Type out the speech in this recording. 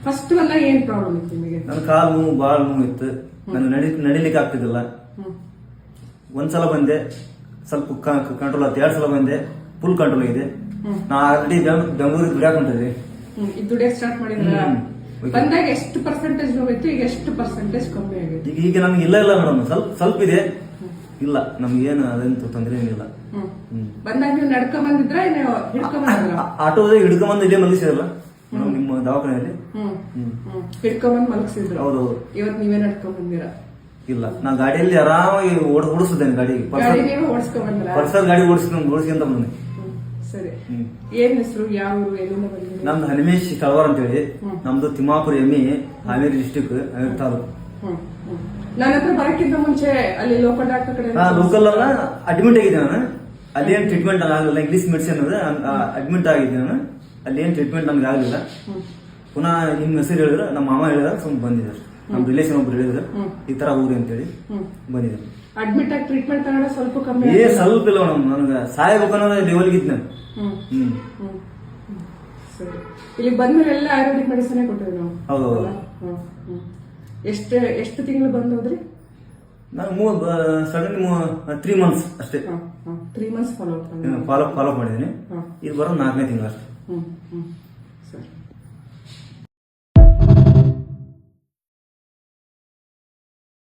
First ಎಲ್ಲ ಏನ್ problem ಇತ್ತು ನಿಮಗೆ? ನನ್ನ ಕಾಲು ನೋವು ಬಾಳ ನೋವು ಇತ್ತು. ನಾನು ನಡಿಲಿಕ್ಕೆ ಆಗ್ತಿದ್ದಿಲ್ಲ. ಒಂದ್ಸಲ ಬಂದೆ ಸ್ವಲ್ಪ ಕಂಟ್ರೋಲ್ ಆಯ್ತು. 2 ಸಲ ಬಂದೆ ಫುಲ್ ಕಂಟ್ರೋಲ್ ಆಗಿದೆ. ನಾ ಆಲ್ರೆಡಿ ಬೆಂಗಳೂರಿಗೆ ದುಡಿಯಾಕ ಹೊಂಟಿದ್ದೆ. ದುಡಿಯಕ್ ಸ್ಟಾರ್ಟ್ ಮಾಡಿದ್ರ? ಬಂದಾಗ ಎಷ್ಟು ಪರ್ಸೆಂಟೇಜ್ ನೋವಿತ್ತು, ಈಗ ಎಷ್ಟು ಪರ್ಸೆಂಟೇಜ್ ಕಮ್ಮಿ ಆಗಿದೆ? ಈಗ ನಮ್ಗೆ ಇಲ್ಲ ಮೇಡಮ್, ಸ್ವಲ್ಪ ಇದೆ. ಇಲ್ಲ ನಮ್ಗೇನು ಅದಂತೂ ತೊಂದರೆ ಏನಿಲ್ಲ. ಬಂದಾಗ ನೀವು ನಡ್ಕೊಂಡ್ ಬಂದಿದ್ರ ಆಟೋದಾಗ ಹಿಡ್ಕೊಂಬಂದು ಇಲ್ಲೇ ಮಲಗಿಸಿರಲ್ಲ ನಿಮ್ಮ ದವಾಖಾನೆಯಲ್ಲಿ? ಹಿಡ್ಕೊಂಬಂದ್ ಮಲಗಿಸಿದ್ರು. ಹೌದೌದು. ಇವತ್ತು ನೀವೇ ನಡ್ಕೊಂಡ್ ಬಂದಿರ? ಇಲ್ಲ, ನಾ ಗಾಡಿಯಲ್ಲಿ ಆರಾಮಾಗಿ ಓಡಿಸಿದ್ದೇನೆ. ಗಾಡಿ ಪಲ್ಸರ್ ಗಾಡಿ ಓಡಿಸ್ಕೊಂತ ಬಂದೆ. ಸರಿ, ಏನ್ ಹೆಸರು, ಯಾವ ಊರು, ಎಲ್ಲಿಂದ ಬಂದಿರಿ? ನಮ್ದು ಹನುಮೇಶ್ ಕಳವಾರ ಅಂತೇಳಿ. ನಮ್ದು ತಿಮ್ಮಾಪುರ ಎಮ್ಮಿ, ಹಾವೇರಿ ಡಿಸ್ಟಿಕ್, ಹಾವೇರಿ ತಾಲೂಕು. ನನ್ನ ಹತ್ರ ಬರಕ್ಕಿಂತ ಮುಂಚೆ ಅಲ್ಲಿ ಲೋಕಲ್ ಡಾಕ್ಟರ್ ಕಡೆ ಲೋಕಲ್ ಅಲ್ಲ, ಅಡ್ಮಿಟ್ ಆಗಿದ್ದೆ ನಾನು. ಅಲ್ಲಿ ಏನ್ ಟ್ರೀಟ್ಮೆಂಟ್ ಆಗಲಿಲ್ಲ. ಇಂಗ್ಲಿಷ್ ಮೆಡಿಸಿನ್ ಅಡ್ಮಿಟ್ ಆಗಿದ್ದೆ ನಾನು. ಅಲ್ಲಿ ಏನ್ ಟ್ರೀಟ್ಮೆಂಟ್ ನಮ್ಗೆ ಆಗಲಿಲ್ಲ. ಪುನಃ ನಿಮ್ ಹೆಸರು ಹೇಳಿದ್ರೆ ನಮ್ಮ ಮಾಮ ಹೇಳಿದ್ರೆ ಸುಮ್ಮನೆ ಬಂದಿದ್ದಾರೆ. ನಮ್ ರಿಲೇಷನ್ ಒಬ್ರು ಹೇಳಿದ್ರು ಈ ತರ ಊರಿ ಅಂತೇಳಿ ಬಂದಿದ್ದಾರೆ. ಅಡ್ಮಿಟ್ ಆಗಿ ಟ್ರೀಟ್ಮೆಂಟ್ ತಗೊಂಡ್ರೆ ಸ್ವಲ್ಪ ಕಮ್ಮಿ? ಸ್ವಲ್ಪ ಇಲ್ಲ ಮೇಡಮ್, ನನಗೆ ಸಾಯಬೇಕು ಅನ್ನೋ ಲೆವೆಲ್ಗೆ ಇದ್ ನಾನು. ಸರಿ, ಇಲ್ಲಿ ಬಂದ್ಮೇಲೆ ಎಲ್ಲ ಆಯುರ್ವೇದಿಕ್ ಮೆಡಿಸಿನ್ ಕೊಟ್ಟಿವಿ ನಾವು. ಹೌದು. ಎಷ್ಟು ತಿಂಗಳು ಬಂದು ಹೋದ್ರಿ? ನಾನು ಸಡನ್ 3 ಮಂತ್ಸ್ ಅಷ್ಟೇ. 3 ಮಂತ್ಸ್ ಫಾಲೋ ಮಾಡಿದ್ದೀನಿ. ಇದು ಬರೋ 4ನೇ ತಿಂಗಳು ಅಷ್ಟೇ. ಸರಿ.